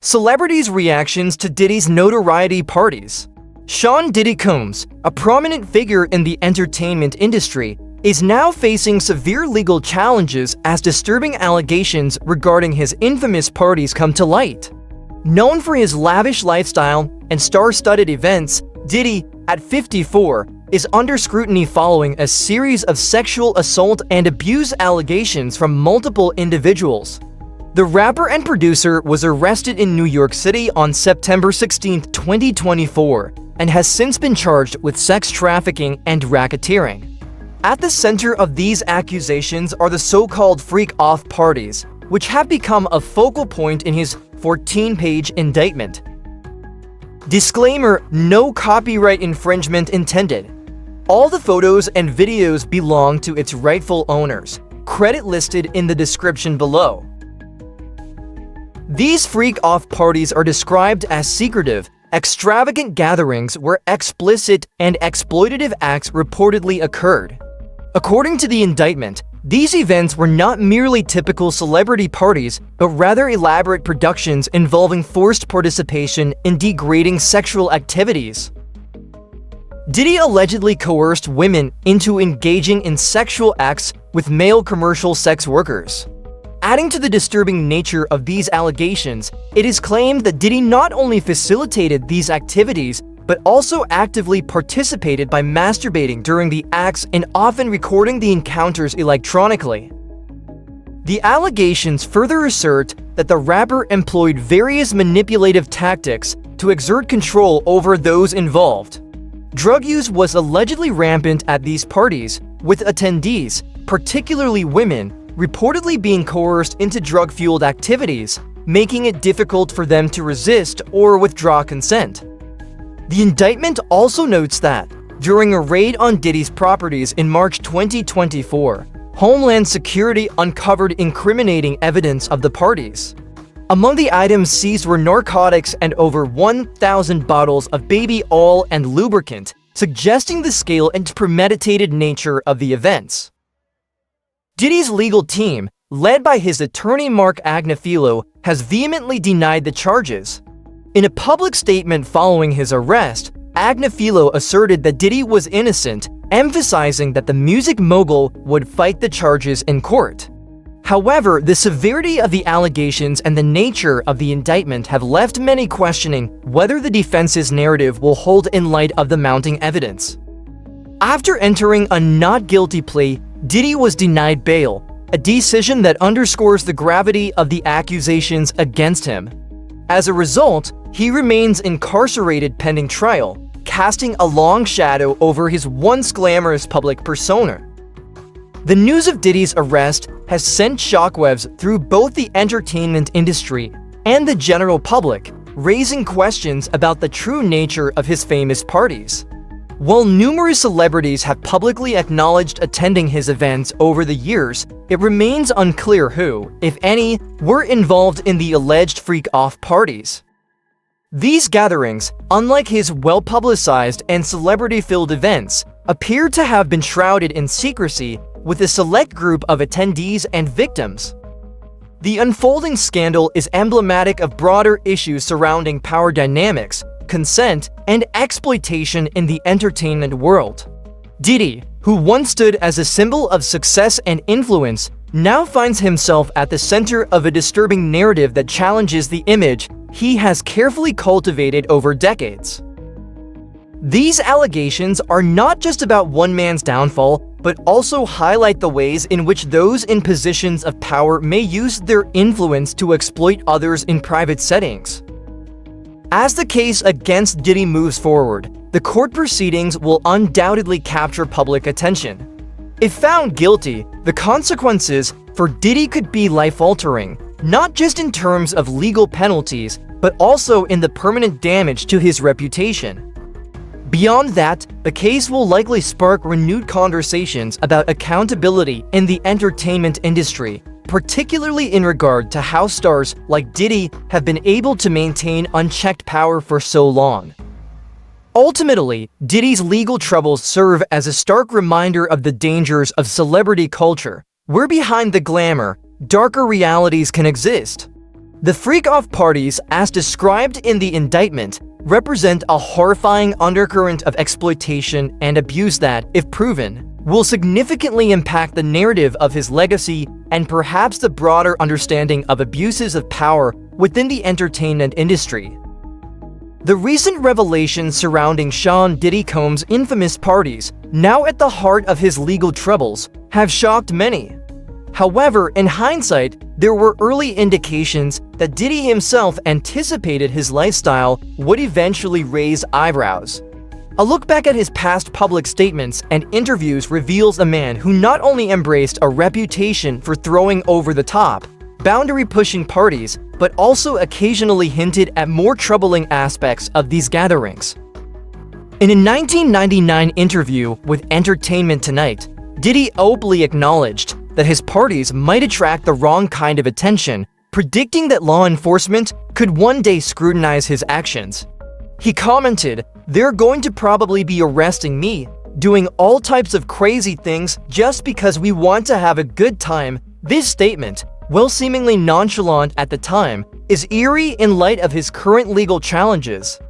Celebrities' reactions to Diddy's notoriety parties. Sean Diddy Combs, a prominent figure in the entertainment industry, is now facing severe legal challenges as disturbing allegations regarding his infamous parties come to light. Known for his lavish lifestyle and star-studded events, Diddy, at 54, is under scrutiny following a series of sexual assault and abuse allegations from multiple individuals. The rapper and producer was arrested in New York City on September 16, 2024, and has since been charged with sex trafficking and racketeering. At the center of these accusations are the so-called freak-off parties, which have become a focal point in his 14-page indictment. Disclaimer: no copyright infringement intended. All the photos and videos belong to its rightful owners. Credit listed in the description below. These freak-off parties are described as secretive, extravagant gatherings where explicit and exploitative acts reportedly occurred. According to the indictment, these events were not merely typical celebrity parties, but rather elaborate productions involving forced participation in degrading sexual activities. Diddy allegedly coerced women into engaging in sexual acts with male commercial sex workers. Adding to the disturbing nature of these allegations, it is claimed that Diddy not only facilitated these activities, but also actively participated by masturbating during the acts and often recording the encounters electronically. The allegations further assert that the rapper employed various manipulative tactics to exert control over those involved. Drug use was allegedly rampant at these parties, with attendees, particularly women, reportedly being coerced into drug-fueled activities, making it difficult for them to resist or withdraw consent. The indictment also notes that, during a raid on Diddy's properties in March 2024, Homeland Security uncovered incriminating evidence of the parties. Among the items seized were narcotics and over 1,000 bottles of baby oil and lubricant, suggesting the scale and premeditated nature of the events. Diddy's legal team, led by his attorney Mark Agnifilo, has vehemently denied the charges. In a public statement following his arrest, Agnifilo asserted that Diddy was innocent, emphasizing that the music mogul would fight the charges in court. However, the severity of the allegations and the nature of the indictment have left many questioning whether the defense's narrative will hold in light of the mounting evidence. After entering a not guilty plea, Diddy was denied bail, a decision that underscores the gravity of the accusations against him. As a result, he remains incarcerated pending trial, casting a long shadow over his once glamorous public persona. The news of Diddy's arrest has sent shockwaves through both the entertainment industry and the general public, raising questions about the true nature of his famous parties. While numerous celebrities have publicly acknowledged attending his events over the years, it remains unclear who, if any, were involved in the alleged freak-off parties. These gatherings, unlike his well-publicized and celebrity-filled events, appear to have been shrouded in secrecy with a select group of attendees and victims. The unfolding scandal is emblematic of broader issues surrounding power dynamics, consent, and exploitation in the entertainment world. Diddy, who once stood as a symbol of success and influence, now finds himself at the center of a disturbing narrative that challenges the image he has carefully cultivated over decades. These allegations are not just about one man's downfall, but also highlight the ways in which those in positions of power may use their influence to exploit others in private settings. As the case against Diddy moves forward, the court proceedings will undoubtedly capture public attention. If found guilty, the consequences for Diddy could be life-altering, not just in terms of legal penalties, but also in the permanent damage to his reputation. Beyond that, the case will likely spark renewed conversations about accountability in the entertainment industry, particularly in regard to how stars like Diddy have been able to maintain unchecked power for so long. Ultimately, Diddy's legal troubles serve as a stark reminder of the dangers of celebrity culture, where behind the glamour, darker realities can exist. The freak-off parties, as described in the indictment, represent a horrifying undercurrent of exploitation and abuse that, if proven, will significantly impact the narrative of his legacy and perhaps the broader understanding of abuses of power within the entertainment industry. The recent revelations surrounding Sean Diddy Combs' infamous parties, now at the heart of his legal troubles, have shocked many. However, in hindsight, there were early indications that Diddy himself anticipated his lifestyle would eventually raise eyebrows. A look back at his past public statements and interviews reveals a man who not only embraced a reputation for throwing over-the-top, boundary-pushing parties, but also occasionally hinted at more troubling aspects of these gatherings. In a 1999 interview with Entertainment Tonight, Diddy openly acknowledged that his parties might attract the wrong kind of attention, predicting that law enforcement could one day scrutinize his actions. He commented, "They're going to probably be arresting me, doing all types of crazy things just because we want to have a good time." This statement, while seemingly nonchalant at the time, is eerie in light of his current legal challenges.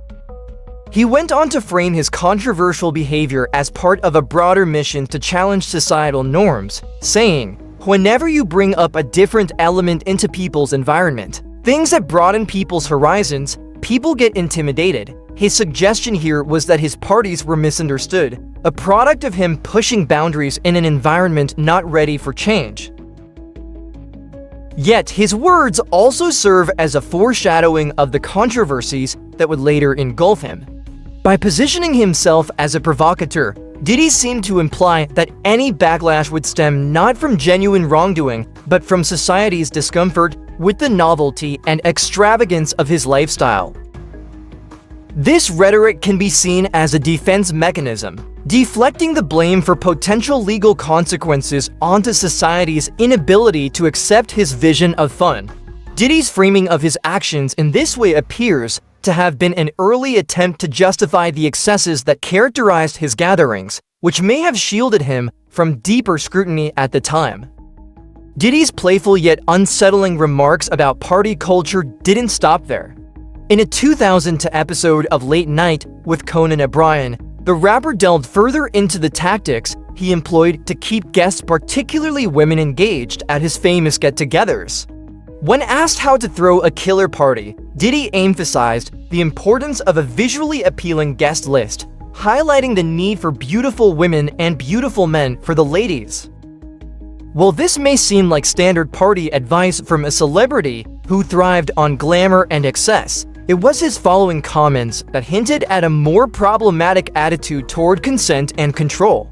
He went on to frame his controversial behavior as part of a broader mission to challenge societal norms, saying, "Whenever you bring up a different element into people's environment, things that broaden people's horizons, people get intimidated." His suggestion here was that his parties were misunderstood, a product of him pushing boundaries in an environment not ready for change. Yet, his words also serve as a foreshadowing of the controversies that would later engulf him. By positioning himself as a provocateur, Diddy seemed to imply that any backlash would stem not from genuine wrongdoing, but from society's discomfort with the novelty and extravagance of his lifestyle. This rhetoric can be seen as a defense mechanism, deflecting the blame for potential legal consequences onto society's inability to accept his vision of fun. Diddy's framing of his actions in this way appears to have been an early attempt to justify the excesses that characterized his gatherings, which may have shielded him from deeper scrutiny at the time. Diddy's playful yet unsettling remarks about party culture didn't stop there. In a 2002 episode of Late Night with Conan O'Brien, the rapper delved further into the tactics he employed to keep guests, particularly women, engaged at his famous get-togethers. When asked how to throw a killer party, Diddy emphasized the importance of a visually appealing guest list, highlighting the need for beautiful women and beautiful men for the ladies. While this may seem like standard party advice from a celebrity who thrived on glamour and excess, it was his following comments that hinted at a more problematic attitude toward consent and control.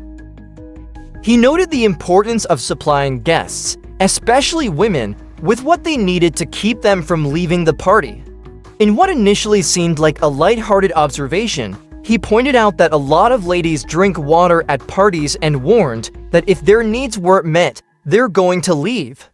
He noted the importance of supplying guests, especially women, with what they needed to keep them from leaving the party. In what initially seemed like a lighthearted observation, he pointed out that a lot of ladies drink water at parties and warned that if their needs weren't met, they're going to leave.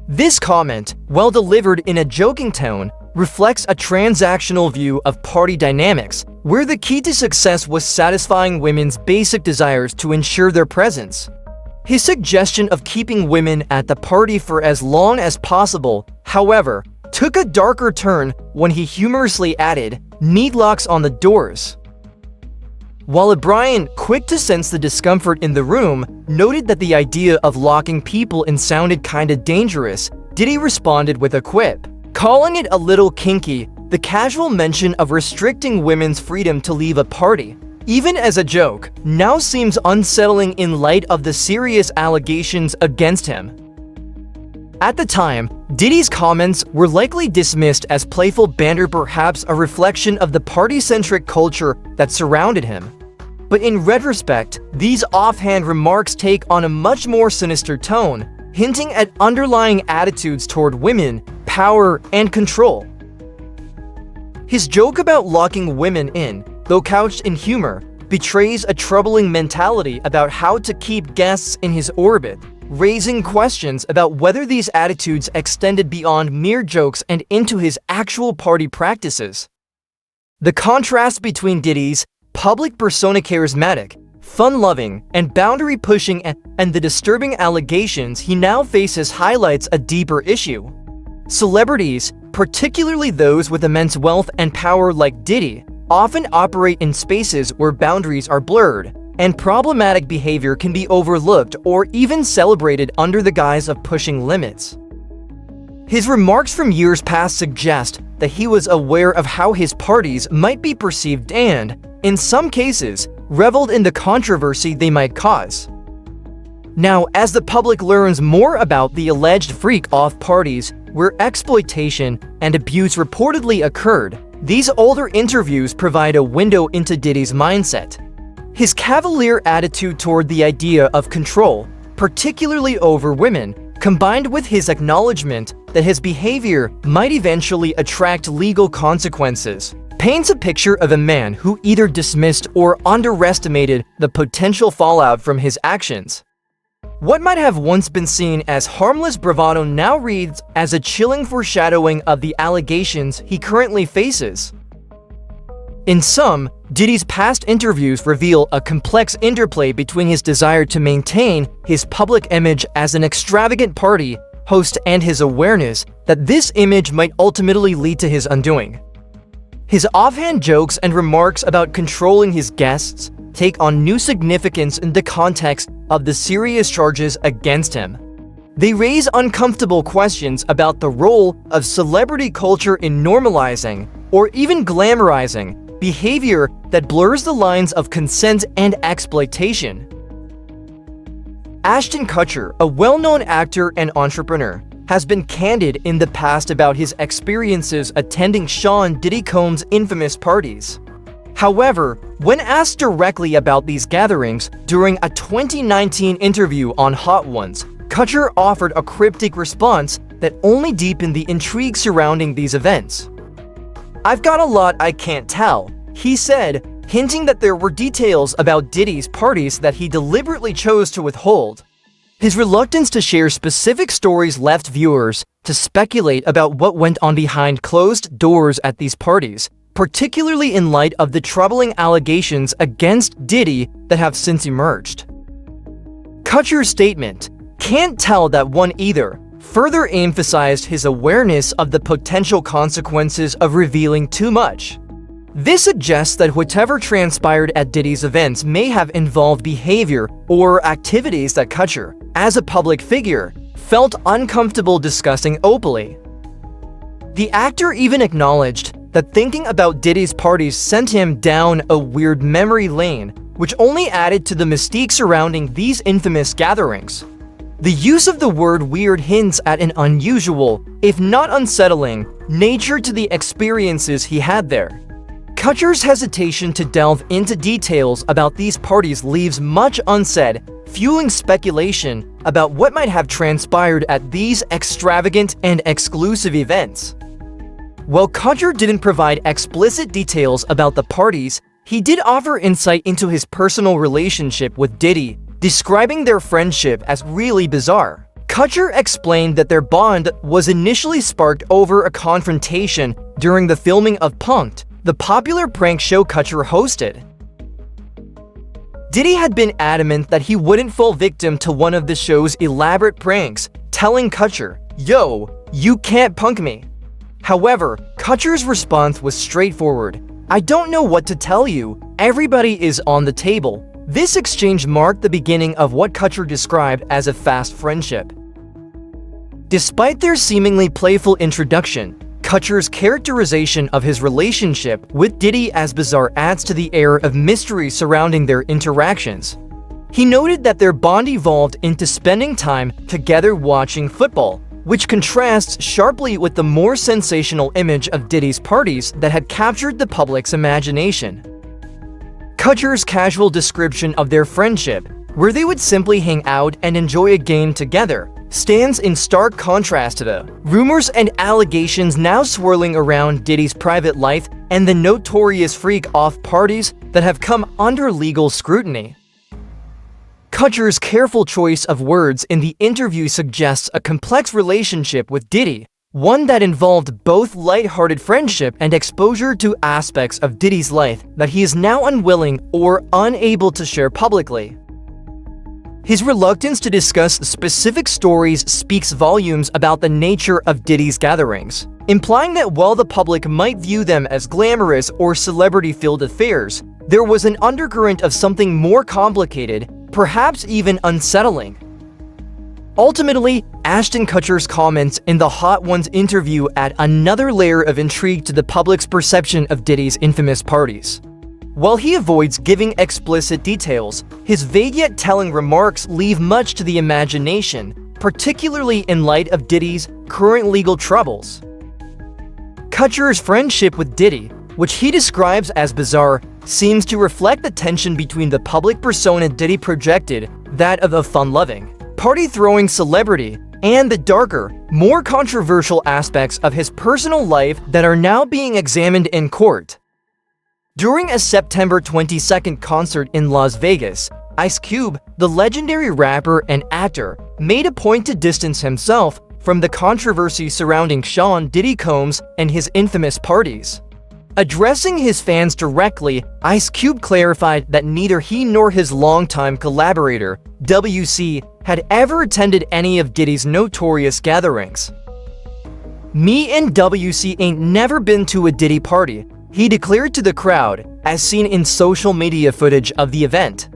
This comment, while delivered in a joking tone, reflects a transactional view of party dynamics, where the key to success was satisfying women's basic desires to ensure their presence. His suggestion of keeping women at the party for as long as possible, however, took a darker turn when he humorously added, "need locks on the doors." While O'Brien, quick to sense the discomfort in the room, noted that the idea of locking people in sounded kinda dangerous, Diddy responded with a quip, calling it a little kinky. The casual mention of restricting women's freedom to leave a party, even as a joke, now seems unsettling in light of the serious allegations against him. At the time, Diddy's comments were likely dismissed as playful banter, perhaps a reflection of the party-centric culture that surrounded him. But in retrospect, these offhand remarks take on a much more sinister tone, hinting at underlying attitudes toward women, power, and control. His joke about locking women in, though couched in humor, betrays a troubling mentality about how to keep guests in his orbit, raising questions about whether these attitudes extended beyond mere jokes and into his actual party practices. The contrast between Diddy's public persona, charismatic, fun-loving, and boundary-pushing, and the disturbing allegations he now faces highlights a deeper issue. Celebrities, particularly those with immense wealth and power like Diddy, often operate in spaces where boundaries are blurred, and problematic behavior can be overlooked or even celebrated under the guise of pushing limits. His remarks from years past suggest that he was aware of how his parties might be perceived and, in some cases, reveled in the controversy they might cause. Now, as the public learns more about the alleged freak-off parties where exploitation and abuse reportedly occurred, these older interviews provide a window into Diddy's mindset. His cavalier attitude toward the idea of control, particularly over women, combined with his acknowledgement that his behavior might eventually attract legal consequences, paints a picture of a man who either dismissed or underestimated the potential fallout from his actions. What might have once been seen as harmless bravado now reads as a chilling foreshadowing of the allegations he currently faces. In sum, Diddy's past interviews reveal a complex interplay between his desire to maintain his public image as an extravagant party host and his awareness that this image might ultimately lead to his undoing. His offhand jokes and remarks about controlling his guests take on new significance in the context of the serious charges against him. They raise uncomfortable questions about the role of celebrity culture in normalizing or even glamorizing behavior that blurs the lines of consent and exploitation. Ashton Kutcher, a well-known actor and entrepreneur, has been candid in the past about his experiences attending Sean Diddy Combs' infamous parties. However, when asked directly about these gatherings during a 2019 interview on Hot Ones, Kutcher offered a cryptic response that only deepened the intrigue surrounding these events. "I've got a lot I can't tell," he said, hinting that there were details about Diddy's parties that he deliberately chose to withhold. His reluctance to share specific stories left viewers to speculate about what went on behind closed doors at these parties, particularly in light of the troubling allegations against Diddy that have since emerged. Kutcher's statement, "Can't tell that one either," further emphasized his awareness of the potential consequences of revealing too much. This suggests that whatever transpired at Diddy's events may have involved behavior or activities that Kutcher, as a public figure, felt uncomfortable discussing openly. The actor even acknowledged that thinking about Diddy's parties sent him down a weird memory lane, which only added to the mystique surrounding these infamous gatherings. The use of the word weird hints at an unusual, if not unsettling, nature to the experiences he had there. Kutcher's hesitation to delve into details about these parties leaves much unsaid, fueling speculation about what might have transpired at these extravagant and exclusive events. While Kutcher didn't provide explicit details about the parties, he did offer insight into his personal relationship with Diddy, describing their friendship as really bizarre. Kutcher explained that their bond was initially sparked over a confrontation during the filming of Punk'd, the popular prank show Kutcher hosted. Diddy had been adamant that he wouldn't fall victim to one of the show's elaborate pranks, telling Kutcher, "Yo, you can't punk me." However, Kutcher's response was straightforward. "I don't know what to tell you. Everybody is on the table." This exchange marked the beginning of what Kutcher described as a fast friendship. Despite their seemingly playful introduction, Kutcher's characterization of his relationship with Diddy as bizarre adds to the air of mystery surrounding their interactions. He noted that their bond evolved into spending time together watching football, which contrasts sharply with the more sensational image of Diddy's parties that had captured the public's imagination. Kutcher's casual description of their friendship, where they would simply hang out and enjoy a game together, stands in stark contrast to the rumors and allegations now swirling around Diddy's private life and the notorious freak-off parties that have come under legal scrutiny. Kutcher's careful choice of words in the interview suggests a complex relationship with Diddy, one that involved both light-hearted friendship and exposure to aspects of Diddy's life that he is now unwilling or unable to share publicly. His reluctance to discuss specific stories speaks volumes about the nature of Diddy's gatherings, implying that while the public might view them as glamorous or celebrity-filled affairs, there was an undercurrent of something more complicated, perhaps even unsettling. Ultimately, Ashton Kutcher's comments in the Hot Ones interview add another layer of intrigue to the public's perception of Diddy's infamous parties. While he avoids giving explicit details, his vague yet telling remarks leave much to the imagination, particularly in light of Diddy's current legal troubles. Kutcher's friendship with Diddy, which he describes as bizarre, seems to reflect the tension between the public persona Diddy projected, that of a fun-loving, party-throwing celebrity, and the darker, more controversial aspects of his personal life that are now being examined in court. During a September 22nd concert in Las Vegas, Ice Cube, the legendary rapper and actor, made a point to distance himself from the controversy surrounding Sean Diddy Combs and his infamous parties. Addressing his fans directly, Ice Cube clarified that neither he nor his longtime collaborator, WC, had ever attended any of Diddy's Notorious gatherings. "Me and WC ain't never been to a Diddy party," he declared to the crowd, as seen in social media footage of the event.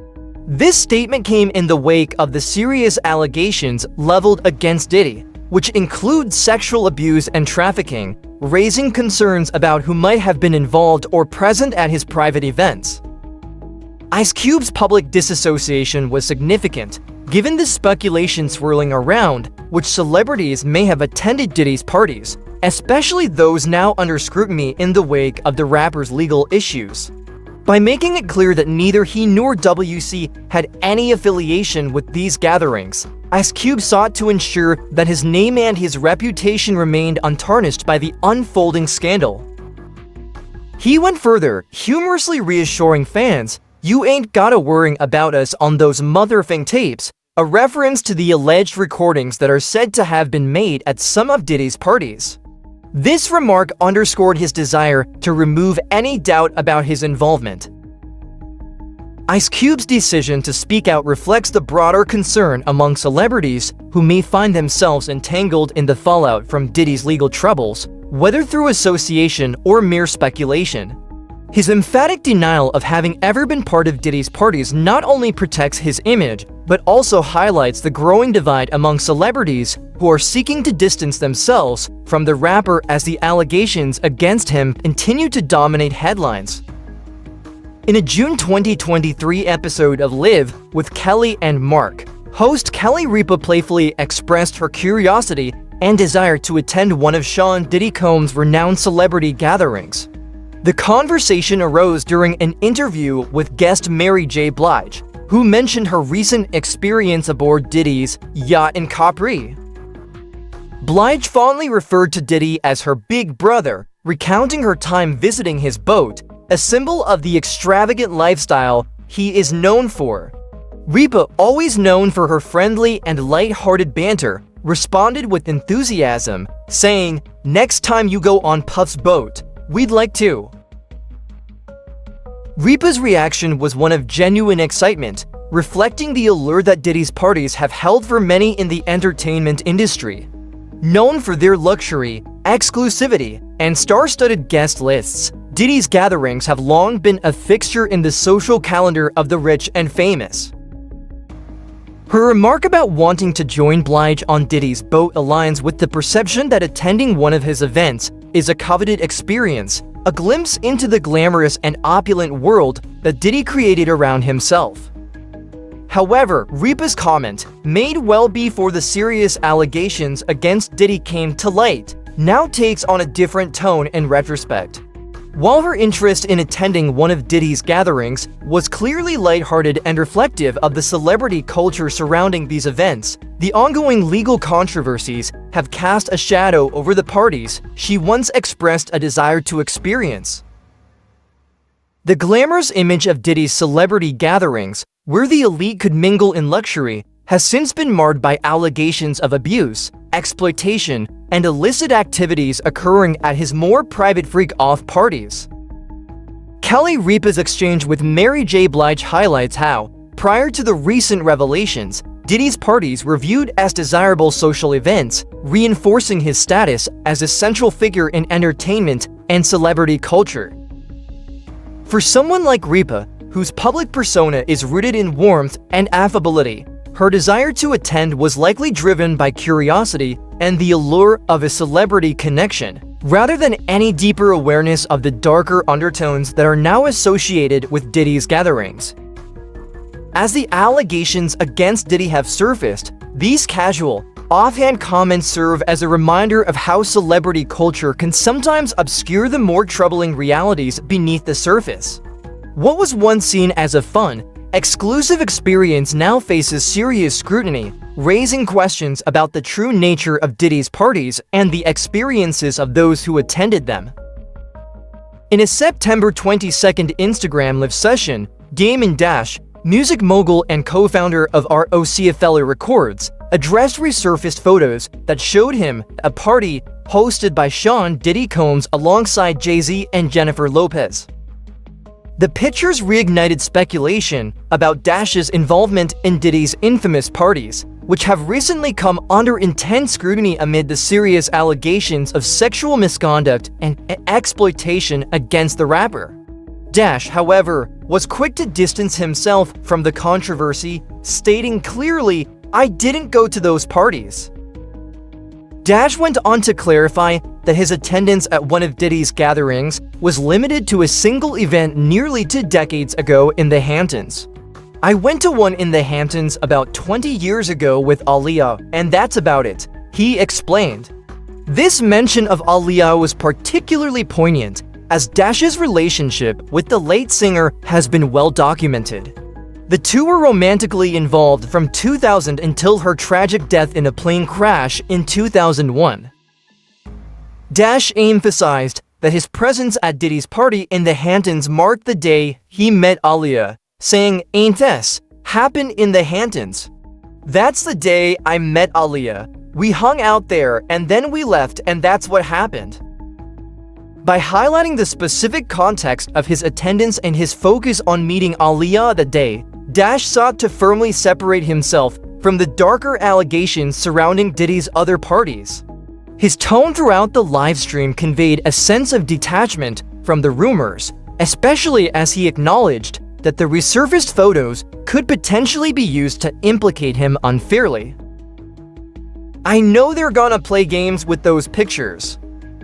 This statement came in the wake of the serious allegations leveled against Diddy, which include sexual abuse and trafficking, raising concerns about who might have been involved or present at his private events. Ice Cube's public disassociation was significant, given the speculation swirling around which celebrities may have attended Diddy's parties, especially those now under scrutiny in the wake of the rapper's legal issues. By making it clear that neither he nor WC had any affiliation with these gatherings, Ice Cube sought to ensure that his name and his reputation remained untarnished by the unfolding scandal. He went further, humorously reassuring fans, "You ain't gotta worry about us on those motherfucking tapes," a reference to the alleged recordings that are said to have been made at some of Diddy's parties. This remark underscored his desire to remove any doubt about his involvement. Ice Cube's decision to speak out reflects the broader concern among celebrities who may find themselves entangled in the fallout from Diddy's legal troubles, whether through association or mere speculation. His emphatic denial of having ever been part of Diddy's parties not only protects his image, but also highlights the growing divide among celebrities who are seeking to distance themselves from the rapper as the allegations against him continue to dominate headlines. In a June 2023 episode of Live with Kelly and Mark, host Kelly Ripa playfully expressed her curiosity and desire to attend one of Sean Diddy Combs' renowned celebrity gatherings. The conversation arose during an interview with guest Mary J. Blige, who mentioned her recent experience aboard Diddy's yacht in Capri. Blige fondly referred to Diddy as her big brother, recounting her time visiting his boat, a symbol of the extravagant lifestyle he is known for. Ripa, always known for her friendly and light-hearted banter, responded with enthusiasm, saying, "Next time you go on Puff's boat, we'd like to." Ripa's reaction was one of genuine excitement, reflecting the allure that Diddy's parties have held for many in the entertainment industry. Known for their luxury, exclusivity, and star-studded guest lists, Diddy's gatherings have long been a fixture in the social calendar of the rich and famous. Her remark about wanting to join Blige on Diddy's boat aligns with the perception that attending one of his events is a coveted experience, a glimpse into the glamorous and opulent world that Diddy created around himself. However, Ripa's comment, made well before the serious allegations against Diddy came to light, now takes on a different tone in retrospect. While her interest in attending one of Diddy's gatherings was clearly lighthearted and reflective of the celebrity culture surrounding these events, the ongoing legal controversies have cast a shadow over the parties she once expressed a desire to experience. The glamorous image of Diddy's celebrity gatherings, where the elite could mingle in luxury, has since been marred by allegations of abuse, exploitation, and illicit activities occurring at his more private freak-off parties. Kelly Ripa's exchange with Mary J. Blige highlights how, Prior to the recent revelations, Diddy's parties were viewed as desirable social events, reinforcing his status as a central figure in entertainment and celebrity culture. For someone like Ripa, whose public persona is rooted in warmth and affability, her desire to attend was likely driven by curiosity and the allure of a celebrity connection, rather than any deeper awareness of the darker undertones that are now associated with Diddy's gatherings. As the allegations against Diddy have surfaced, these casual, offhand comments serve as a reminder of how celebrity culture can sometimes obscure the more troubling realities beneath the surface. What was once seen as a fun, exclusive experience now faces serious scrutiny, raising questions about the true nature of Diddy's parties and the experiences of those who attended them. In a September 22nd Instagram live session, Damon Dash, music mogul and co-founder of ROC Records, addressed resurfaced photos that showed him at a party hosted by Sean Diddy Combs alongside Jay-Z and Jennifer Lopez. The pictures reignited speculation about Dash's involvement in Diddy's infamous parties, which have recently come under intense scrutiny amid the serious allegations of sexual misconduct and exploitation against the rapper. Dash, however, was quick to distance himself from the controversy, stating clearly, "I didn't go to those parties." Dash went on to clarify that his attendance at one of Diddy's gatherings was limited to a single event nearly 2 decades ago in the Hamptons. "I went to one in the Hamptons about 20 years ago with Aaliyah, and that's about it," he explained. This mention of Aaliyah was particularly poignant, as Dash's relationship with the late singer has been well documented. The two were romantically involved from 2000 until her tragic death in a plane crash in 2001. Dash emphasized that his presence at Diddy's party in the Hamptons marked the day he met Aaliyah, saying, "Ain't this happened in the Hamptons? That's the day I met Aaliyah. We hung out there and then we left and that's what happened." By highlighting the specific context of his attendance and his focus on meeting Aaliyah that day, Dash sought to firmly separate himself from the darker allegations surrounding Diddy's other parties. His tone throughout the livestream conveyed a sense of detachment from the rumors, especially as he acknowledged that the resurfaced photos could potentially be used to implicate him unfairly. "I know they're gonna play games with those pictures.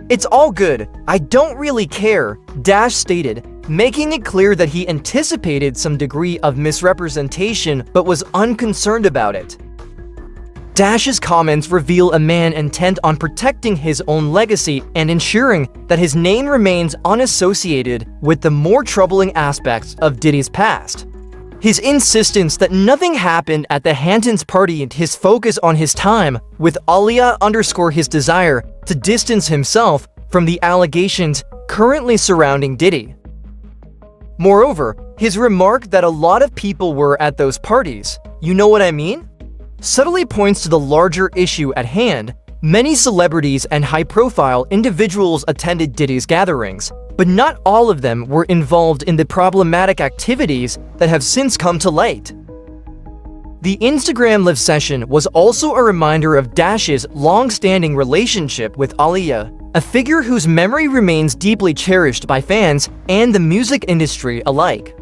It's all good, I don't really care," Dash stated, making it clear that he anticipated some degree of misrepresentation but was unconcerned about it. Dash's comments reveal a man intent on protecting his own legacy and ensuring that his name remains unassociated with the more troubling aspects of Diddy's past. His insistence that nothing happened at the Hamptons party and his focus on his time with Aaliyah underscore his desire to distance himself from the allegations currently surrounding Diddy. Moreover, his remark that a lot of people were at those parties, "You know what I mean?" subtly points to the larger issue at hand. Many celebrities and high-profile individuals attended Diddy's gatherings, but not all of them were involved in the problematic activities that have since come to light. The Instagram live session was also a reminder of Dash's long-standing relationship with Aaliyah, a figure whose memory remains deeply cherished by fans and the music industry alike.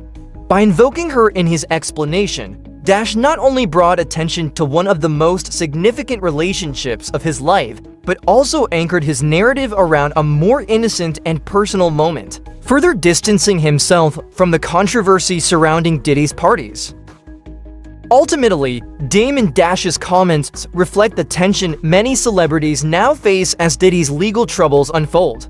By invoking her in his explanation, Dash not only brought attention to one of the most significant relationships of his life, but also anchored his narrative around a more innocent and personal moment, further distancing himself from the controversy surrounding Diddy's parties. Ultimately, Damon Dash's comments reflect the tension many celebrities now face as Diddy's legal troubles unfold.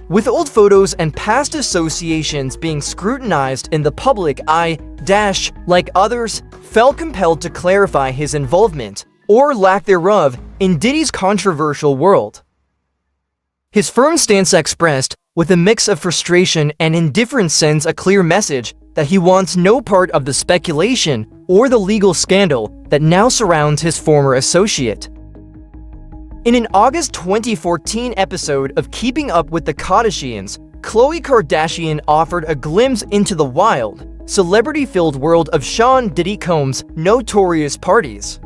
With old photos and past associations being scrutinized in the public eye, Dash, like others, felt compelled to clarify his involvement, or lack thereof, in Diddy's controversial world. His firm stance expressed, with a mix of frustration and indifference, sends a clear message that he wants no part of the speculation or the legal scandal that now surrounds his former associate. In an August 2014 episode of Keeping Up with the Kardashians, Khloe Kardashian offered a glimpse into the wild, celebrity-filled world of Sean Diddy Combs' Notorious parties.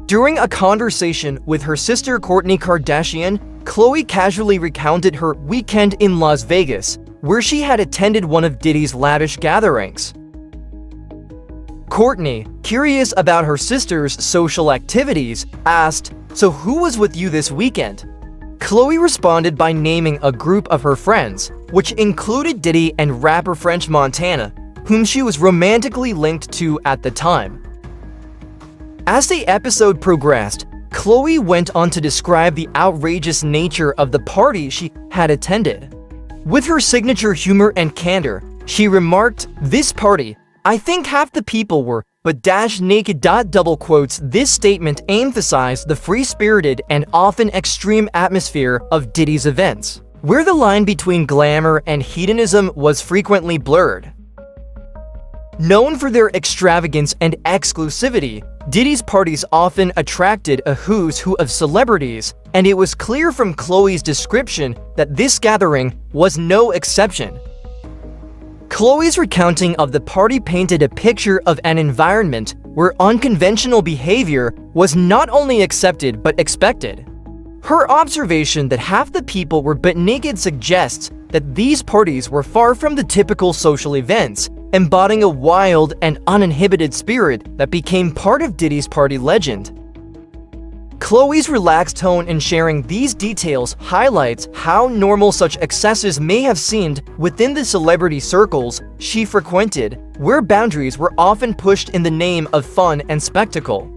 During a conversation with her sister Kourtney Kardashian, Khloe casually recounted her weekend in Las Vegas, where she had attended one of Diddy's lavish gatherings. Kourtney, curious about her sister's social activities, asked, "So who was with you this weekend?" Khloe responded by naming a group of her friends, which included Diddy and rapper French Montana, whom she was romantically linked to at the time. As the episode progressed, Khloe went on to describe the outrageous nature of the party she had attended. With her signature humor and candor, she remarked, "This party, I think half the people were but naked. Double quotes. This statement emphasized the free-spirited and often extreme atmosphere of Diddy's events, where the line between glamour and hedonism was frequently blurred. Known for their extravagance and exclusivity, Diddy's parties often attracted a who's who of celebrities, and it was clear from Khloe's description that this gathering was no exception. Khloe's recounting of the party painted a picture of an environment where unconventional behavior was not only accepted but expected. Her observation that half the people were butt naked suggests that these parties were far from the typical social events, embodying a wild and uninhibited spirit that became part of Diddy's party legend. Khloe's relaxed tone in sharing these details highlights how normal such excesses may have seemed within the celebrity circles she frequented, where boundaries were often pushed in the name of fun and spectacle.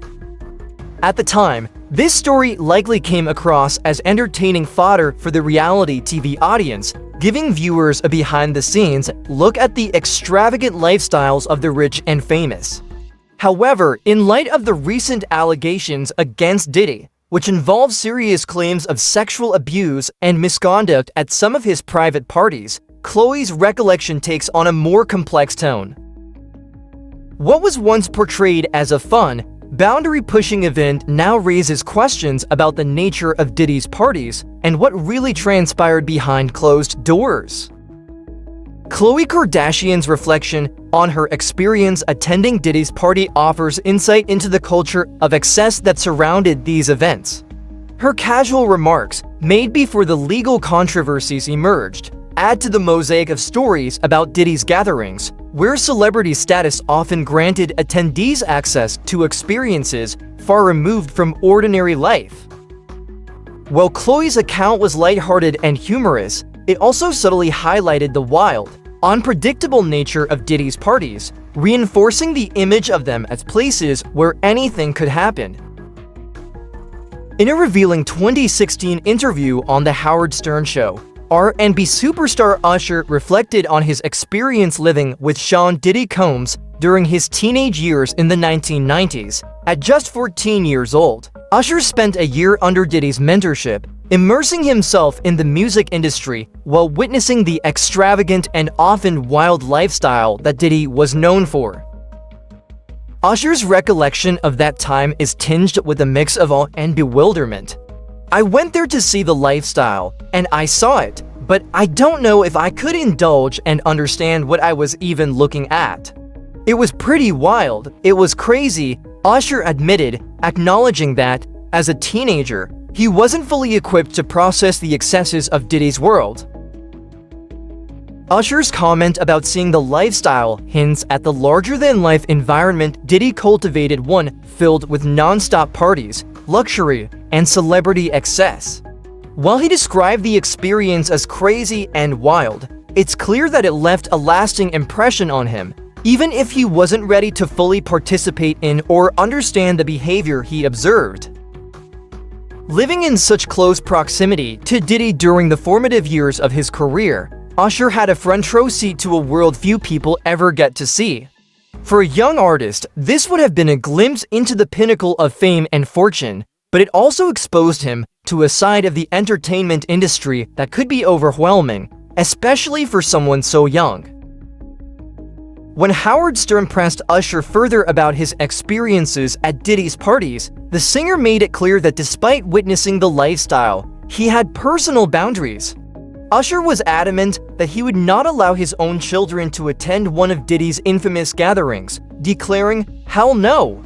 At the time, this story likely came across as entertaining fodder for the reality TV audience, giving viewers a behind-the-scenes look at the extravagant lifestyles of the rich and famous. However, in light of the recent allegations against Diddy, which involve serious claims of sexual abuse and misconduct at some of his private parties, Khloe's recollection takes on a more complex tone. What was once portrayed as a fun, boundary-pushing event now raises questions about the nature of Diddy's parties and what really transpired behind closed doors. Khloe Kardashian's reflection on her experience attending Diddy's party offers insight into the culture of excess that surrounded these events. Her casual remarks, made before the legal controversies emerged, add to the mosaic of stories about Diddy's gatherings, where celebrity status often granted attendees access to experiences far removed from ordinary life. While Khloe's account was lighthearted and humorous, it also subtly highlighted the wild, unpredictable nature of Diddy's parties, reinforcing the image of them as places where anything could happen. In a revealing 2016 interview on The Howard Stern Show, R&B superstar Usher reflected on his experience living with Sean Diddy Combs during his teenage years in the 1990s. At just 14 years old, Usher spent a year under Diddy's mentorship, immersing himself in the music industry while witnessing the extravagant and often wild lifestyle that Diddy was known for. Usher's recollection of that time is tinged with a mix of awe and bewilderment. "I went there to see the lifestyle, and I saw it, but I don't know if I could indulge and understand what I was even looking at. It was pretty wild, it was crazy," Usher admitted, acknowledging that, as a teenager, he wasn't fully equipped to process the excesses of Diddy's world. Usher's comment about seeing the lifestyle hints at the larger-than-life environment Diddy cultivated, one filled with non-stop parties, luxury, and celebrity excess. While he described the experience as crazy and wild, it's clear that it left a lasting impression on him, even if he wasn't ready to fully participate in or understand the behavior he observed. Living in such close proximity to Diddy during the formative years of his career, Usher had a front-row seat to a world few people ever get to see. For a young artist, this would have been a glimpse into the pinnacle of fame and fortune, but it also exposed him to a side of the entertainment industry that could be overwhelming, especially for someone so young. When Howard Stern pressed Usher further about his experiences at Diddy's parties, the singer made it clear that despite witnessing the lifestyle, he had personal boundaries. Usher was adamant that he would not allow his own children to attend one of Diddy's infamous gatherings, declaring, "Hell no."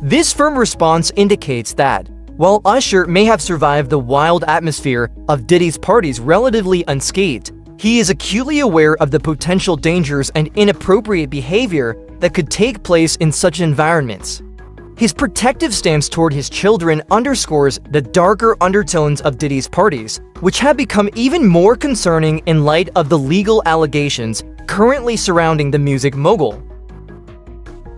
This firm response indicates that, while Usher may have survived the wild atmosphere of Diddy's parties relatively unscathed, he is acutely aware of the potential dangers and inappropriate behavior that could take place in such environments. His protective stance toward his children underscores the darker undertones of Diddy's parties, which have become even more concerning in light of the legal allegations currently surrounding the music mogul.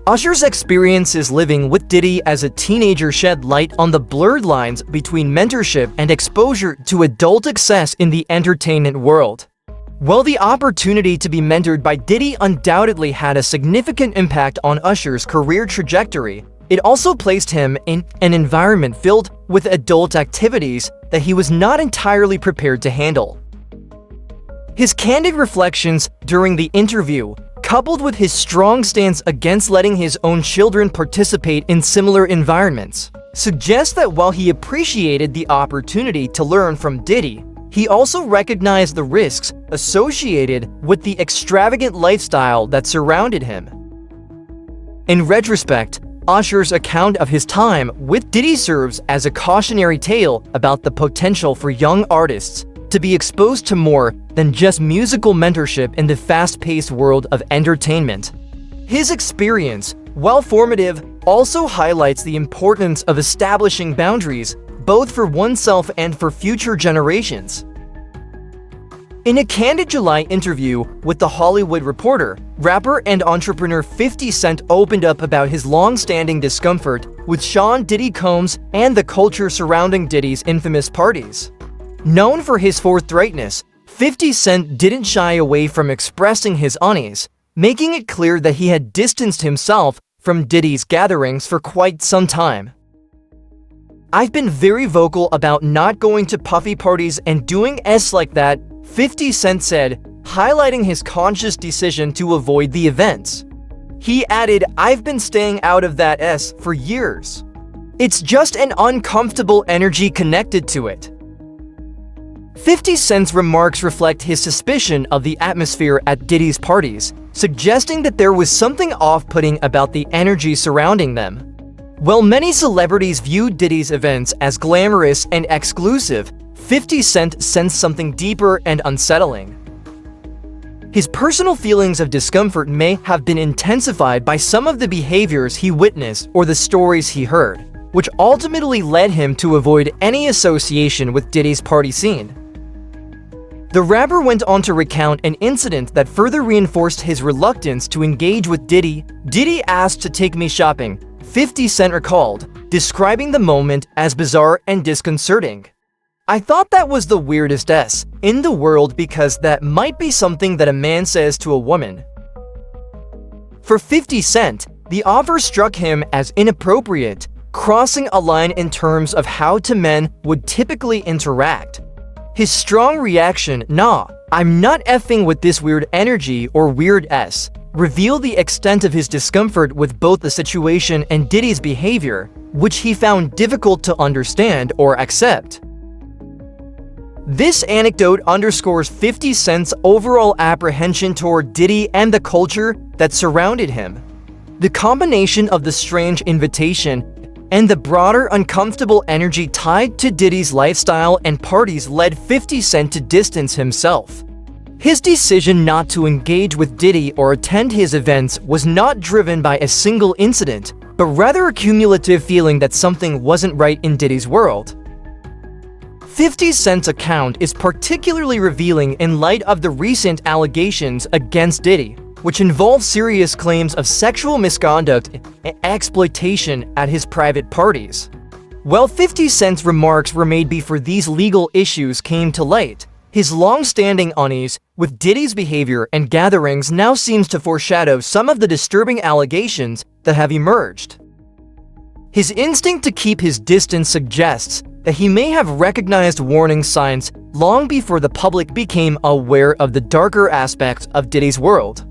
Usher's experiences living with Diddy as a teenager shed light on the blurred lines between mentorship and exposure to adult success in the entertainment world. While the opportunity to be mentored by Diddy undoubtedly had a significant impact on Usher's career trajectory, it also placed him in an environment filled with adult activities that he was not entirely prepared to handle. His candid reflections during the interview, coupled with his strong stance against letting his own children participate in similar environments, suggest that while he appreciated the opportunity to learn from Diddy, he also recognized the risks associated with the extravagant lifestyle that surrounded him. In retrospect, Usher's account of his time with Diddy serves as a cautionary tale about the potential for young artists to be exposed to more than just musical mentorship in the fast-paced world of entertainment. His experience, while formative, also highlights the importance of establishing boundaries both for oneself and for future generations. In a candid July interview with The Hollywood Reporter, rapper and entrepreneur 50 Cent opened up about his long-standing discomfort with Sean Diddy Combs and the culture surrounding Diddy's infamous parties. Known for his forthrightness, 50 Cent didn't shy away from expressing his unease, making it clear that he had distanced himself from Diddy's gatherings for quite some time. "I've been very vocal about not going to puffy parties and doing S like that," 50 Cent said, highlighting his conscious decision to avoid the events. He added, "I've been staying out of that S for years. It's just an uncomfortable energy connected to it." 50 Cent's remarks reflect his suspicion of the atmosphere at Diddy's parties, suggesting that there was something off-putting about the energy surrounding them. While many celebrities viewed Diddy's events as glamorous and exclusive, 50 Cent sensed something deeper and unsettling. His personal feelings of discomfort may have been intensified by some of the behaviors he witnessed or the stories he heard, which ultimately led him to avoid any association with Diddy's party scene. The rapper went on to recount an incident that further reinforced his reluctance to engage with Diddy. "Diddy asked to take me shopping," 50 Cent recalled, describing the moment as bizarre and disconcerting. "I thought that was the weirdest S in the world because that might be something that a man says to a woman." For 50 Cent, the offer struck him as inappropriate, crossing a line in terms of how two men would typically interact. His strong reaction, "Nah, I'm not effing with this weird energy or weird S," revealed the extent of his discomfort with both the situation and Diddy's behavior, which he found difficult to understand or accept. This anecdote underscores 50 Cent's overall apprehension toward Diddy and the culture that surrounded him. The combination of the strange invitation and the broader uncomfortable energy tied to Diddy's lifestyle and parties led 50 Cent to distance himself. His decision not to engage with Diddy or attend his events was not driven by a single incident, but rather a cumulative feeling that something wasn't right in Diddy's world. 50 Cent's account is particularly revealing in light of the recent allegations against Diddy, which involve serious claims of sexual misconduct and exploitation at his private parties. While 50 Cent's remarks were made before these legal issues came to light, his long-standing unease with Diddy's behavior and gatherings now seems to foreshadow some of the disturbing allegations that have emerged. His instinct to keep his distance suggests that he may have recognized warning signs long before the public became aware of the darker aspects of Diddy's world.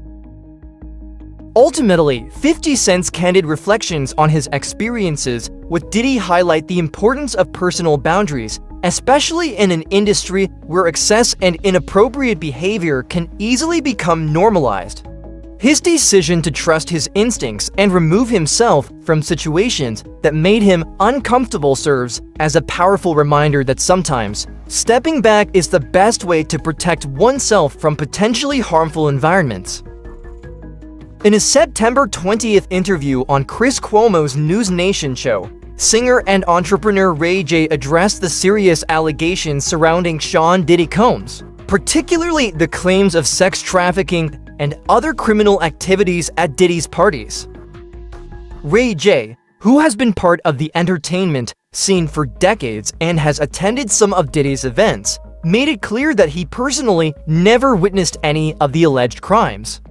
Ultimately, 50 Cent's candid reflections on his experiences with Diddy highlight the importance of personal boundaries especially in an industry where excess and inappropriate behavior can easily become normalized. His decision to trust his instincts and remove himself from situations that made him uncomfortable serves as a powerful reminder that sometimes stepping back is the best way to protect oneself from potentially harmful environments. In a September 20th interview on Chris Cuomo's News Nation show, singer and entrepreneur Ray J addressed the serious allegations surrounding Sean Diddy Combs, particularly the claims of sex trafficking and other criminal activities at Diddy's parties. Ray J, who has been part of the entertainment scene for decades and has attended some of Diddy's events, made it clear that he personally never witnessed any of the alleged crimes.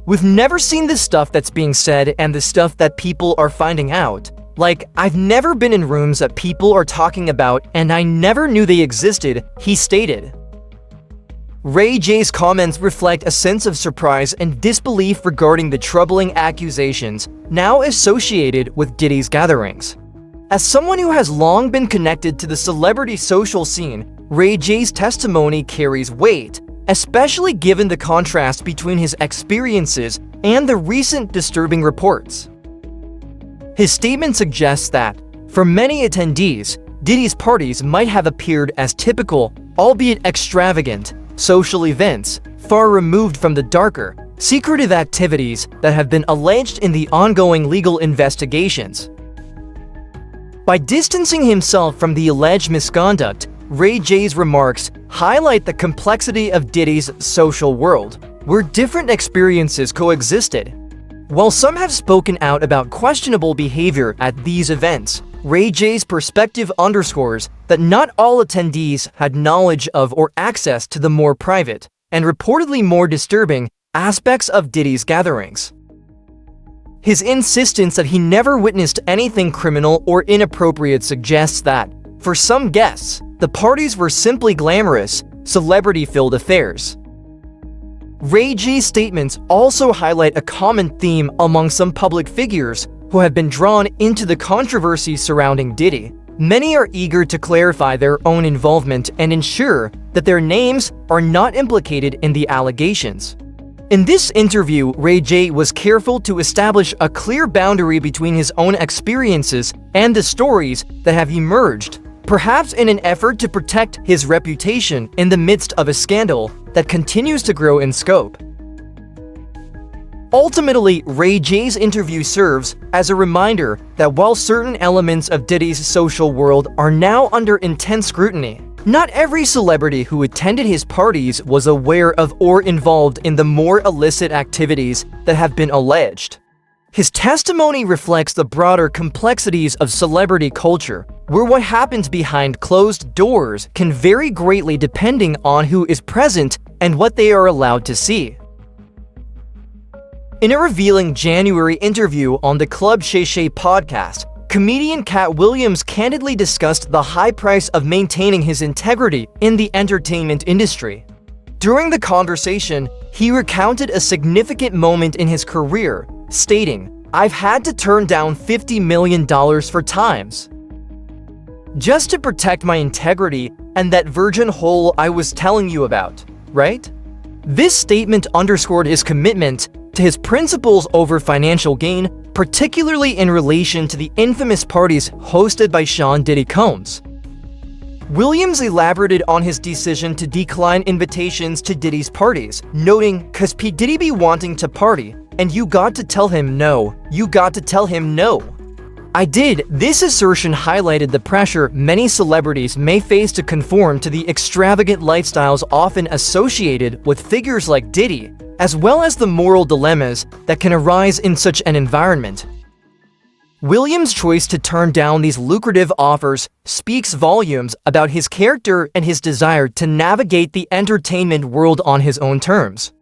"We've never seen the stuff that's being said and the stuff that people are finding out. Like, I've never been in rooms that people are talking about and I never knew they existed," he stated. Ray J's comments reflect a sense of surprise and disbelief regarding the troubling accusations now associated with Diddy's gatherings. As someone who has long been connected to the celebrity social scene, Ray J's testimony carries weight, especially given the contrast between his experiences and the recent disturbing reports. His statement suggests that, for many attendees, Diddy's parties might have appeared as typical, albeit extravagant, social events, far removed from the darker, secretive activities that have been alleged in the ongoing legal investigations. By distancing himself from the alleged misconduct, Ray J's remarks highlight the complexity of Diddy's social world, where different experiences coexisted. While some have spoken out about questionable behavior at these events, Ray J's perspective underscores that not all attendees had knowledge of or access to the more private, and reportedly more disturbing, aspects of Diddy's gatherings. His insistence that he never witnessed anything criminal or inappropriate suggests that, for some guests, the parties were simply glamorous, celebrity-filled affairs. Ray J's statements also highlight a common theme among some public figures who have been drawn into the controversy surrounding Diddy. Many are eager to clarify their own involvement and ensure that their names are not implicated in the allegations. In this interview, Ray J was careful to establish a clear boundary between his own experiences and the stories that have emerged, perhaps in an effort to protect his reputation in the midst of a scandal that continues to grow in scope. Ultimately, Ray J's interview serves as a reminder that while certain elements of Diddy's social world are now under intense scrutiny, not every celebrity who attended his parties was aware of or involved in the more illicit activities that have been alleged. His testimony reflects the broader complexities of celebrity culture, where what happens behind closed doors can vary greatly depending on who is present and what they are allowed to see. In a revealing January interview on the Club Shay Shay podcast, comedian Cat Williams candidly discussed the high price of maintaining his integrity in the entertainment industry. During the conversation, he recounted a significant moment in his career, stating, "I've had to turn down $50 million for times just to protect my integrity and that virgin hole I was telling you about, right?" This statement underscored his commitment to his principles over financial gain, particularly in relation to the infamous parties hosted by Sean Diddy Combs. Williams elaborated on his decision to decline invitations to Diddy's parties, noting, "'Cause P. Diddy be wanting to party, and you got to tell him no. You got to tell him no." I did. This assertion highlighted the pressure many celebrities may face to conform to the extravagant lifestyles often associated with figures like Diddy, as well as the moral dilemmas that can arise in such an environment. Williams' choice to turn down these lucrative offers speaks volumes about his character and his desire to navigate the entertainment world on his own terms.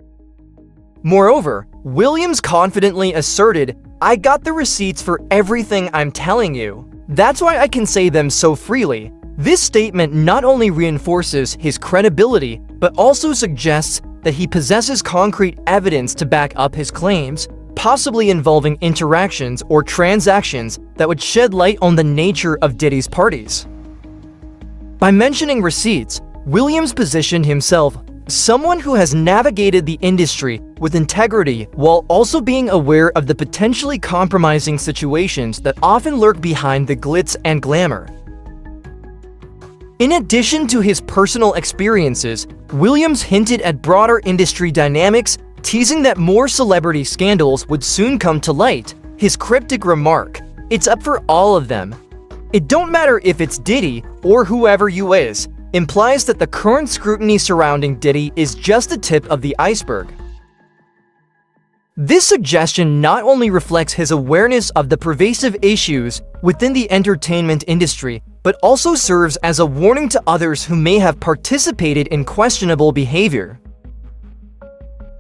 Moreover, Williams confidently asserted, "I got the receipts for everything I'm telling you. That's why I can say them so freely." This statement not only reinforces his credibility, but also suggests that he possesses concrete evidence to back up his claims, possibly involving interactions or transactions that would shed light on the nature of Diddy's parties. By mentioning receipts, Williams positioned himself as someone who has navigated the industry with integrity while also being aware of the potentially compromising situations that often lurk behind the glitz and glamour. In addition to his personal experiences, Williams hinted at broader industry dynamics, teasing that more celebrity scandals would soon come to light. His cryptic remark, "It's up for all of them. It don't matter if it's Diddy or whoever you is," implies that the current scrutiny surrounding Diddy is just the tip of the iceberg. This suggestion not only reflects his awareness of the pervasive issues within the entertainment industry, but also serves as a warning to others who may have participated in questionable behavior.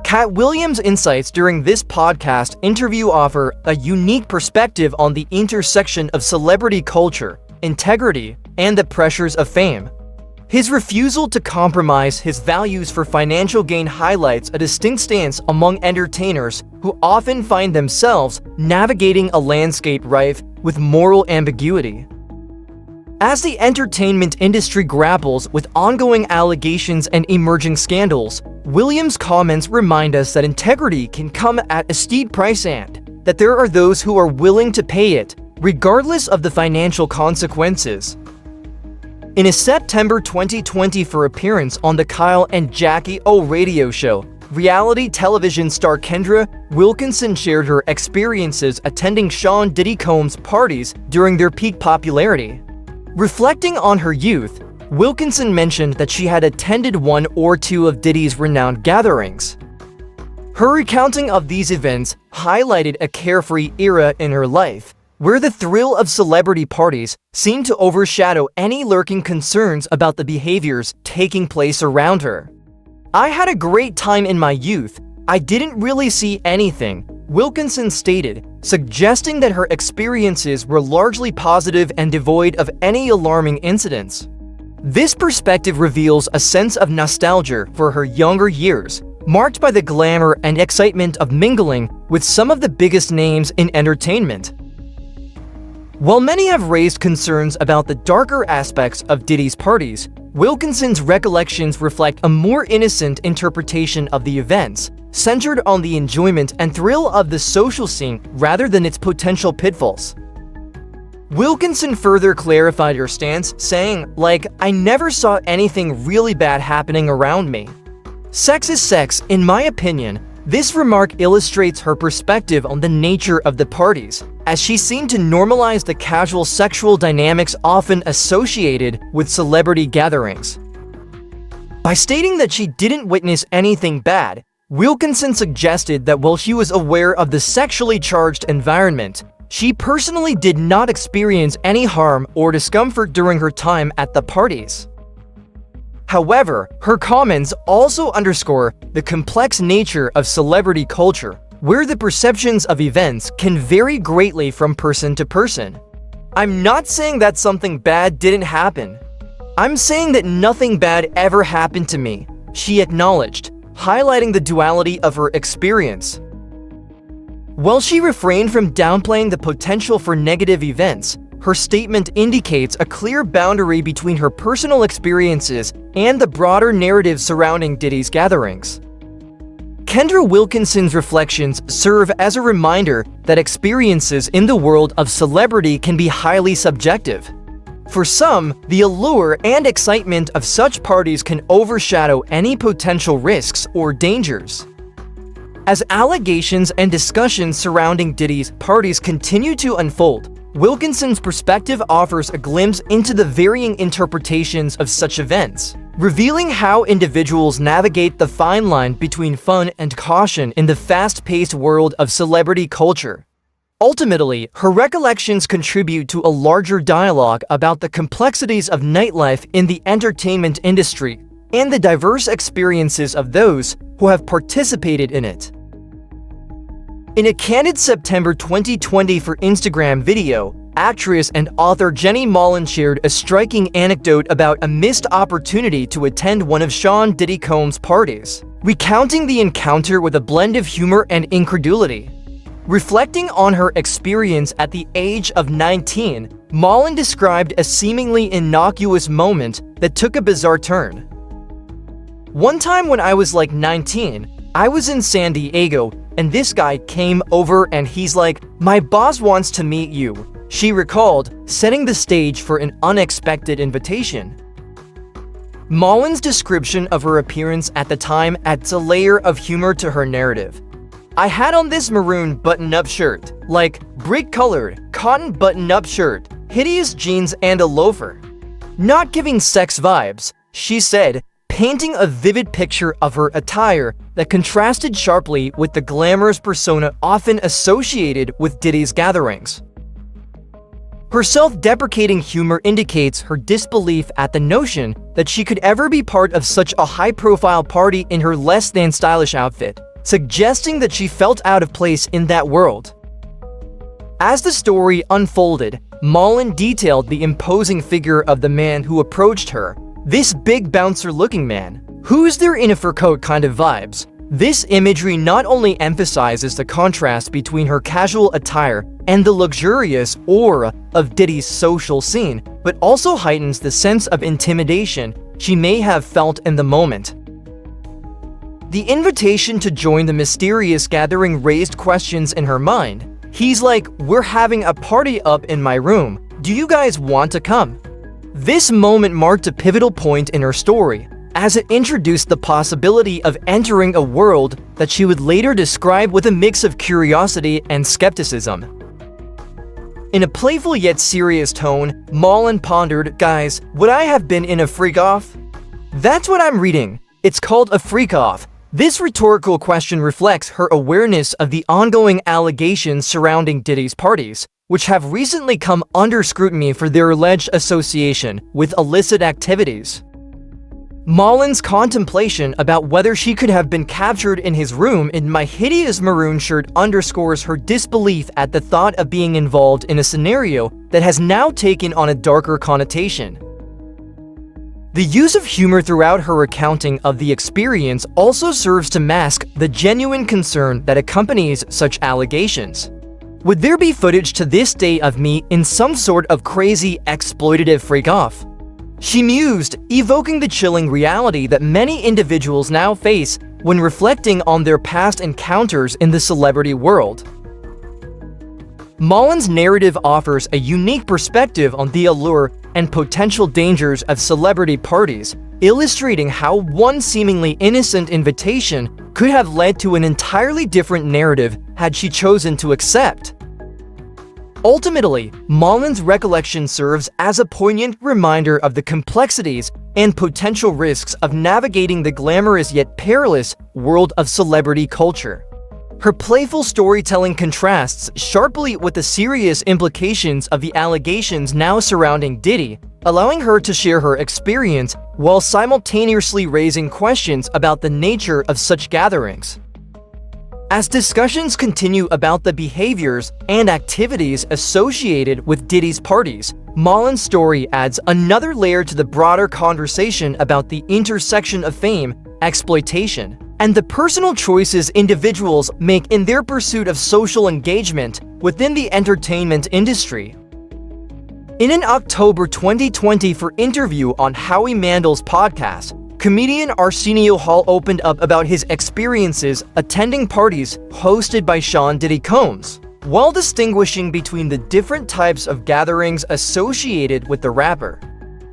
Cat Williams' insights during this podcast interview offer a unique perspective on the intersection of celebrity culture, integrity, and the pressures of fame. His refusal to compromise his values for financial gain highlights a distinct stance among entertainers who often find themselves navigating a landscape rife with moral ambiguity. As the entertainment industry grapples with ongoing allegations and emerging scandals, Williams' comments remind us that integrity can come at a steep price and that there are those who are willing to pay it, regardless of the financial consequences. In a September 2024 appearance on the Kyle and Jackie O radio show, reality television star Kendra Wilkinson shared her experiences attending Sean Diddy Combs' parties during their peak popularity. Reflecting on her youth, Wilkinson mentioned that she had attended one or two of Diddy's renowned gatherings. Her recounting of these events highlighted a carefree era in her life, where the thrill of celebrity parties seemed to overshadow any lurking concerns about the behaviors taking place around her. "I had a great time in my youth. I didn't really see anything," Wilkinson stated, suggesting that her experiences were largely positive and devoid of any alarming incidents. This perspective reveals a sense of nostalgia for her younger years, marked by the glamour and excitement of mingling with some of the biggest names in entertainment. While many have raised concerns about the darker aspects of Diddy's parties, Wilkinson's recollections reflect a more innocent interpretation of the events, centered on the enjoyment and thrill of the social scene rather than its potential pitfalls. Wilkinson further clarified her stance, saying, "I never saw anything really bad happening around me. Sex is sex, in my opinion." This remark illustrates her perspective on the nature of the parties, as she seemed to normalize the casual sexual dynamics often associated with celebrity gatherings. By stating that she didn't witness anything bad, Wilkinson suggested that while she was aware of the sexually charged environment, she personally did not experience any harm or discomfort during her time at the parties. However, her comments also underscore the complex nature of celebrity culture, where the perceptions of events can vary greatly from person to person. "I'm not saying that something bad didn't happen. I'm saying that nothing bad ever happened to me," she acknowledged, highlighting the duality of her experience. While she refrained from downplaying the potential for negative events, her statement indicates a clear boundary between her personal experiences and the broader narrative surrounding Diddy's gatherings. Kendra Wilkinson's reflections serve as a reminder that experiences in the world of celebrity can be highly subjective. For some, the allure and excitement of such parties can overshadow any potential risks or dangers. As allegations and discussions surrounding Diddy's parties continue to unfold, Wilkinson's perspective offers a glimpse into the varying interpretations of such events, revealing how individuals navigate the fine line between fun and caution in the fast-paced world of celebrity culture. Ultimately, her recollections contribute to a larger dialogue about the complexities of nightlife in the entertainment industry and the diverse experiences of those who have participated in it. In a candid September 2020 for Instagram video, actress and author Jenny Mollen shared a striking anecdote about a missed opportunity to attend one of Sean Diddy Combs' parties, recounting the encounter with a blend of humor and incredulity. Reflecting on her experience at the age of 19, Malin described a seemingly innocuous moment that took a bizarre turn. "One time when I was like 19, I was in San Diego, and this guy came over and he's like, 'My boss wants to meet you,'" she recalled, setting the stage for an unexpected invitation. Malin's description of her appearance at the time adds a layer of humor to her narrative. "I had on this maroon button-up shirt, like brick-colored, cotton button-up shirt, hideous jeans and a loafer. Not giving sex vibes," she said, painting a vivid picture of her attire that contrasted sharply with the glamorous persona often associated with Diddy's gatherings. Her self-deprecating humor indicates her disbelief at the notion that she could ever be part of such a high-profile party in her less-than-stylish outfit, suggesting that she felt out of place in that world. As the story unfolded, Malin detailed the imposing figure of the man who approached her. "This big bouncer-looking man. Who's there in a fur coat kind of vibes." This imagery not only emphasizes the contrast between her casual attire and the luxurious aura of Diddy's social scene, but also heightens the sense of intimidation she may have felt in the moment. The invitation to join the mysterious gathering raised questions in her mind. "He's like, 'We're having a party up in my room. Do you guys want to come?'" This moment marked a pivotal point in her story, as it introduced the possibility of entering a world that she would later describe with a mix of curiosity and skepticism. In a playful yet serious tone, Malin pondered, "Guys, would I have been in a freak-off?" That's what I'm reading. It's called a freak-off. This rhetorical question reflects her awareness of the ongoing allegations surrounding Diddy's parties, which have recently come under scrutiny for their alleged association with illicit activities. Malin's contemplation about whether she could have been captured in his room in my hideous maroon shirt underscores her disbelief at the thought of being involved in a scenario that has now taken on a darker connotation. The use of humor throughout her recounting of the experience also serves to mask the genuine concern that accompanies such allegations. "Would there be footage to this day of me in some sort of crazy, exploitative freak-off?" she mused, evoking the chilling reality that many individuals now face when reflecting on their past encounters in the celebrity world. Malin's narrative offers a unique perspective on the allure and potential dangers of celebrity parties, illustrating how one seemingly innocent invitation could have led to an entirely different narrative had she chosen to accept. Ultimately, Malin's recollection serves as a poignant reminder of the complexities and potential risks of navigating the glamorous yet perilous world of celebrity culture. Her playful storytelling contrasts sharply with the serious implications of the allegations now surrounding Diddy, allowing her to share her experience while simultaneously raising questions about the nature of such gatherings. As discussions continue about the behaviors and activities associated with Diddy's parties, Malin's story adds another layer to the broader conversation about the intersection of fame, exploitation, and the personal choices individuals make in their pursuit of social engagement within the entertainment industry. In an October 2020 interview on Howie Mandel's podcast, comedian Arsenio Hall opened up about his experiences attending parties hosted by Sean Diddy Combs, while distinguishing between the different types of gatherings associated with the rapper.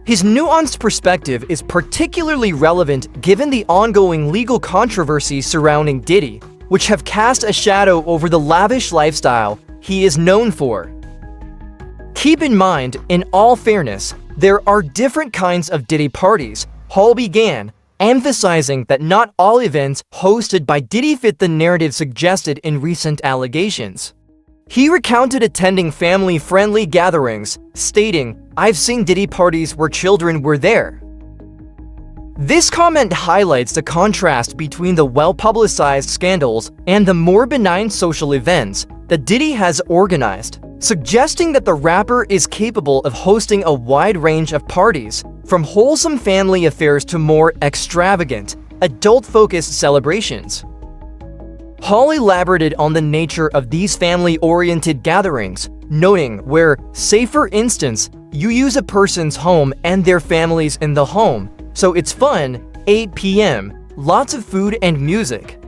His nuanced perspective is particularly relevant given the ongoing legal controversies surrounding Diddy, which have cast a shadow over the lavish lifestyle he is known for. Keep in mind, in all fairness, there are different kinds of Diddy parties, Hall began, emphasizing that not all events hosted by Diddy fit the narrative suggested in recent allegations. He recounted attending family-friendly gatherings, stating, "I've seen Diddy parties where children were there." This comment highlights the contrast between the well-publicized scandals and the more benign social events that Diddy has organized, suggesting that the rapper is capable of hosting a wide range of parties, from wholesome family affairs to more extravagant, adult-focused celebrations. Hall elaborated on the nature of these family-oriented gatherings, noting where, say for instance, you use a person's home and their families in the home, so it's fun, 8 p.m., lots of food and music.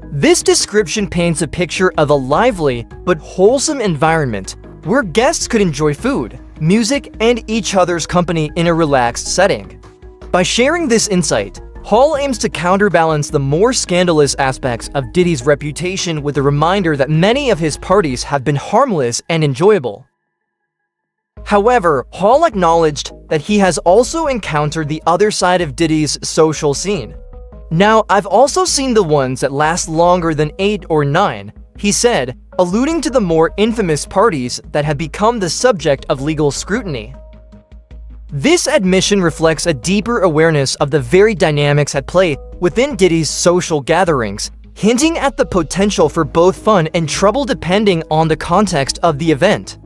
This description paints a picture of a lively but wholesome environment where guests could enjoy food, music, and each other's company in a relaxed setting. By sharing this insight, Hall aims to counterbalance the more scandalous aspects of Diddy's reputation with a reminder that many of his parties have been harmless and enjoyable. However, Hall acknowledged that he has also encountered the other side of Diddy's social scene. "Now, I've also seen the ones that last longer than 8 or 9, he said, alluding to the more infamous parties that have become the subject of legal scrutiny. This admission reflects a deeper awareness of the very dynamics at play within Diddy's social gatherings, hinting at the potential for both fun and trouble depending on the context of the event.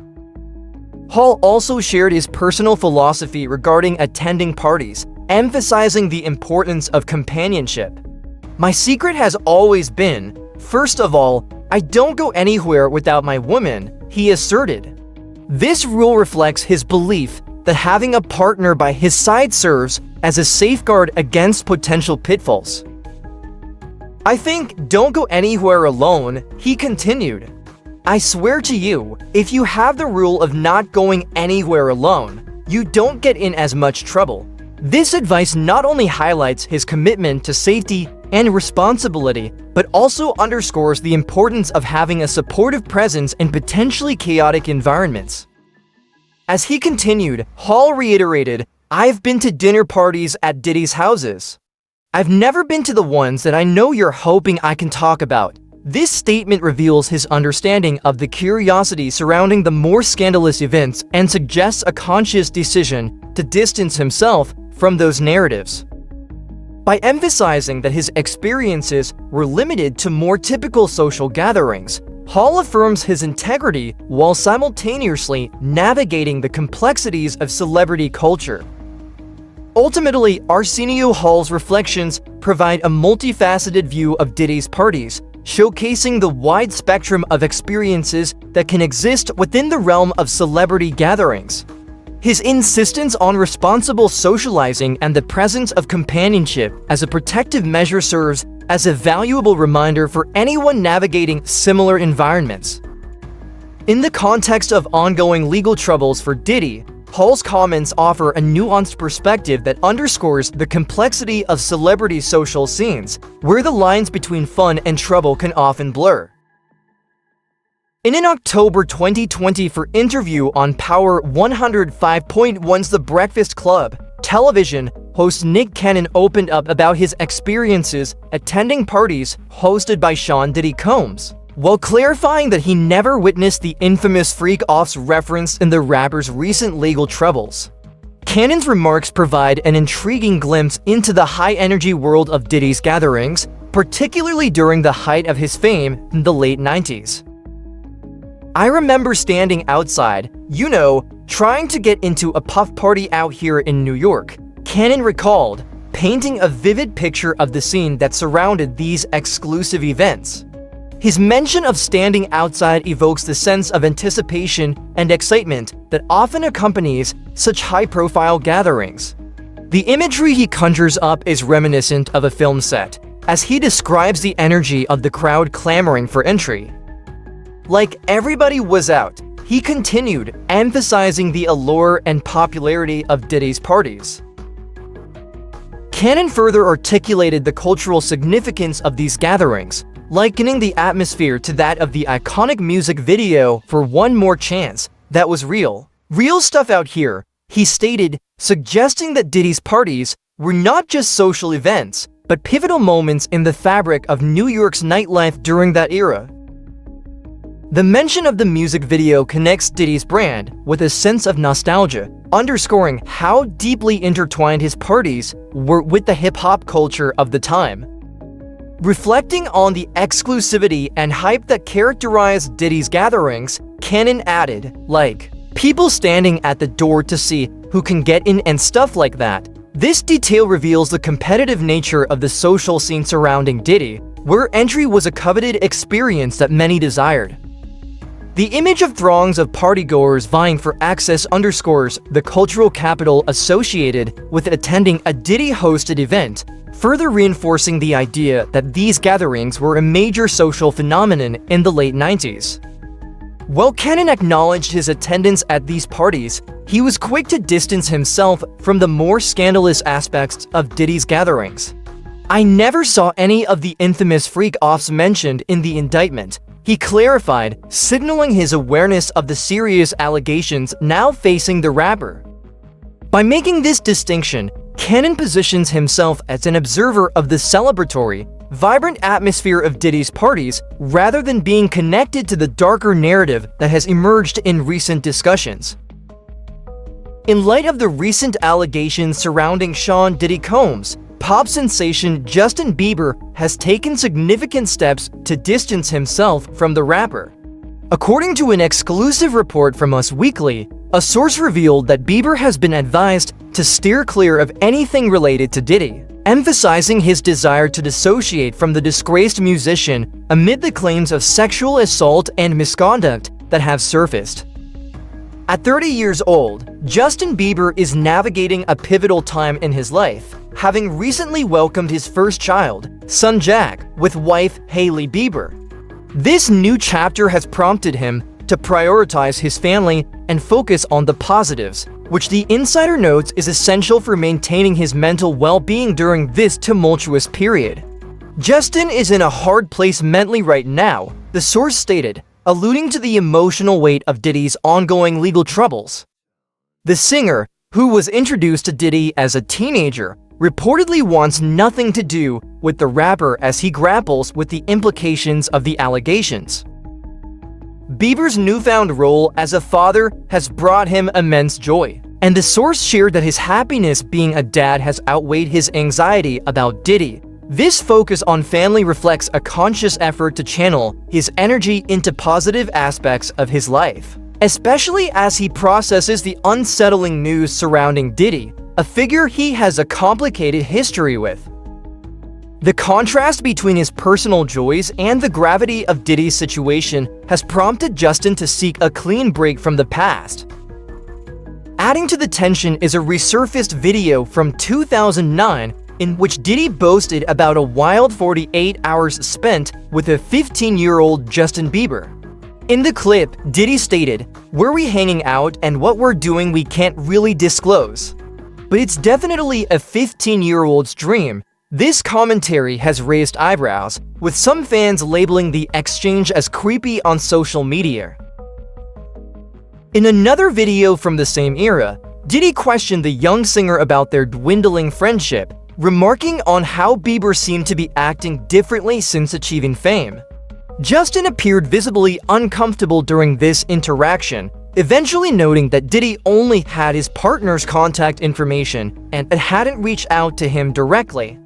Hall also shared his personal philosophy regarding attending parties, emphasizing the importance of companionship. "My secret has always been, first of all, I don't go anywhere without my woman," he asserted. This rule reflects his belief that having a partner by his side serves as a safeguard against potential pitfalls. "I think don't go anywhere alone," he continued. "I swear to you, if you have the rule of not going anywhere alone, you don't get in as much trouble." This advice not only highlights his commitment to safety and responsibility, but also underscores the importance of having a supportive presence in potentially chaotic environments. As he continued, Hall reiterated, "I've been to dinner parties at Diddy's houses. I've never been to the ones that I know you're hoping I can talk about." This statement reveals his understanding of the curiosity surrounding the more scandalous events and suggests a conscious decision to distance himself from those narratives. By emphasizing that his experiences were limited to more typical social gatherings, Hall affirms his integrity while simultaneously navigating the complexities of celebrity culture. Ultimately, Arsenio Hall's reflections provide a multifaceted view of Diddy's parties, showcasing the wide spectrum of experiences that can exist within the realm of celebrity gatherings. His insistence on responsible socializing and the presence of companionship as a protective measure serves as a valuable reminder for anyone navigating similar environments. In the context of ongoing legal troubles for Diddy, Hall's comments offer a nuanced perspective that underscores the complexity of celebrity social scenes, where the lines between fun and trouble can often blur. In an October 2020 interview on Power 105.1's The Breakfast Club, television host Nick Cannon opened up about his experiences attending parties hosted by Sean Diddy Combs, while clarifying that he never witnessed the infamous freak-offs referenced in the rapper's recent legal troubles. Cannon's remarks provide an intriguing glimpse into the high-energy world of Diddy's gatherings, particularly during the height of his fame in the late 90s. "I remember standing outside, trying to get into a puff party out here in New York," Cannon recalled, painting a vivid picture of the scene that surrounded these exclusive events. His mention of standing outside evokes the sense of anticipation and excitement that often accompanies such high-profile gatherings. The imagery he conjures up is reminiscent of a film set, as he describes the energy of the crowd clamoring for entry. "Like everybody was out," he continued, emphasizing the allure and popularity of Diddy's parties. Cannon further articulated the cultural significance of these gatherings, likening the atmosphere to that of the iconic music video for One More Chance that was real. "Real stuff out here," he stated, suggesting that Diddy's parties were not just social events, but pivotal moments in the fabric of New York's nightlife during that era. The mention of the music video connects Diddy's brand with a sense of nostalgia, underscoring how deeply intertwined his parties were with the hip-hop culture of the time. Reflecting on the exclusivity and hype that characterized Diddy's gatherings, Cannon added, "Like, people standing at the door to see who can get in and stuff like that." This detail reveals the competitive nature of the social scene surrounding Diddy, where entry was a coveted experience that many desired. The image of throngs of partygoers vying for access underscores the cultural capital associated with attending a Diddy-hosted event, further reinforcing the idea that these gatherings were a major social phenomenon in the late 90s. While Cannon acknowledged his attendance at these parties, he was quick to distance himself from the more scandalous aspects of Diddy's gatherings. "I never saw any of the infamous freak-offs mentioned in the indictment," he clarified, signaling his awareness of the serious allegations now facing the rapper. By making this distinction, Cannon positions himself as an observer of the celebratory, vibrant atmosphere of Diddy's parties rather than being connected to the darker narrative that has emerged in recent discussions. In light of the recent allegations surrounding Sean Diddy Combs, pop sensation Justin Bieber has taken significant steps to distance himself from the rapper. According to an exclusive report from Us Weekly, a source revealed that Bieber has been advised to steer clear of anything related to Diddy, emphasizing his desire to dissociate from the disgraced musician amid the claims of sexual assault and misconduct that have surfaced. At 30 years old, Justin Bieber is navigating a pivotal time in his life, having recently welcomed his first child, son Jack, with wife Hailey Bieber. This new chapter has prompted him to prioritize his family and focus on the positives, which the insider notes is essential for maintaining his mental well-being during this tumultuous period. "Justin is in a hard place mentally right now," the source stated, alluding to the emotional weight of Diddy's ongoing legal troubles. The singer, who was introduced to Diddy as a teenager, reportedly wants nothing to do with the rapper as he grapples with the implications of the allegations. Bieber's newfound role as a father has brought him immense joy, and the source shared that his happiness being a dad has outweighed his anxiety about Diddy. This focus on family reflects a conscious effort to channel his energy into positive aspects of his life, especially as he processes the unsettling news surrounding Diddy, a figure he has a complicated history with. The contrast between his personal joys and the gravity of Diddy's situation has prompted Justin to seek a clean break from the past. Adding to the tension is a resurfaced video from 2009 in which Diddy boasted about a wild 48 hours spent with a 15-year-old Justin Bieber. In the clip, Diddy stated, "Where we hanging out and what we're doing we can't really disclose. But it's definitely a 15-year-old's dream." This commentary has raised eyebrows, with some fans labeling the exchange as creepy on social media. In another video from the same era, Diddy questioned the young singer about their dwindling friendship, remarking on how Bieber seemed to be acting differently since achieving fame. Justin appeared visibly uncomfortable during this interaction, eventually noting that Diddy only had his partner's contact information and hadn't reached out to him directly.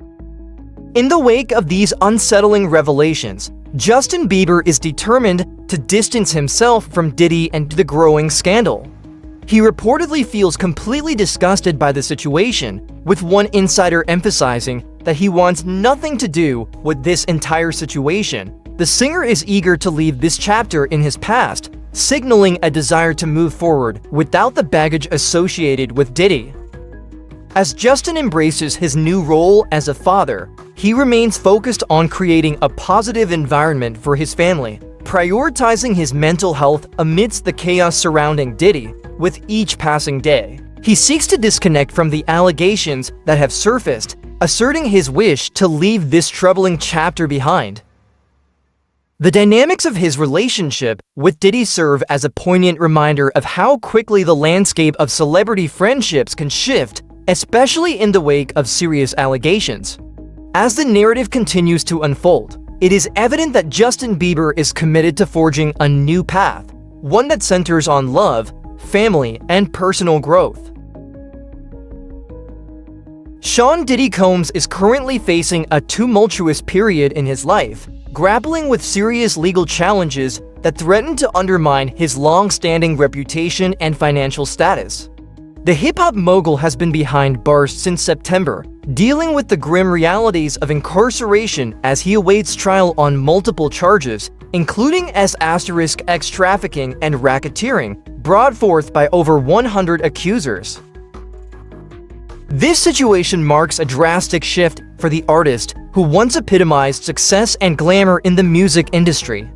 In the wake of these unsettling revelations, Justin Bieber is determined to distance himself from Diddy and the growing scandal. He reportedly feels completely disgusted by the situation, with one insider emphasizing that he wants nothing to do with this entire situation. The singer is eager to leave this chapter in his past, signaling a desire to move forward without the baggage associated with Diddy. As Justin embraces his new role as a father, he remains focused on creating a positive environment for his family, prioritizing his mental health amidst the chaos surrounding Diddy. With each passing day, he seeks to disconnect from the allegations that have surfaced, asserting his wish to leave this troubling chapter behind. The dynamics of his relationship with Diddy serve as a poignant reminder of how quickly the landscape of celebrity friendships can shift, especially in the wake of serious allegations. As the narrative continues to unfold, it is evident that Justin Bieber is committed to forging a new path, one that centers on love, family, and personal growth. Sean Diddy Combs is currently facing a tumultuous period in his life, grappling with serious legal challenges that threaten to undermine his long-standing reputation and financial status. The hip-hop mogul has been behind bars since September, dealing with the grim realities of incarceration as he awaits trial on multiple charges, including S**X trafficking and racketeering, brought forth by over 100 accusers. This situation marks a drastic shift for the artist who once epitomized success and glamour in the music industry.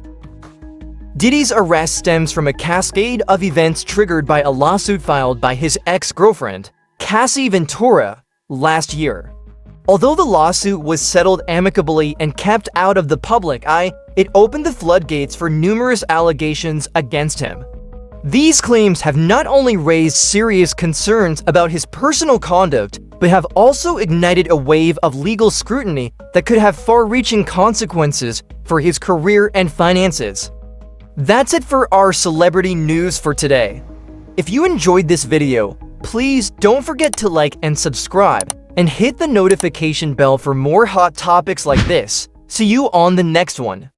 Diddy's arrest stems from a cascade of events triggered by a lawsuit filed by his ex-girlfriend, Cassie Ventura, last year. Although the lawsuit was settled amicably and kept out of the public eye, it opened the floodgates for numerous allegations against him. These claims have not only raised serious concerns about his personal conduct, but have also ignited a wave of legal scrutiny that could have far-reaching consequences for his career and finances. That's it for our celebrity news for today. If you enjoyed this video, please don't forget to like and subscribe, and hit the notification bell for more hot topics like this. See you on the next one.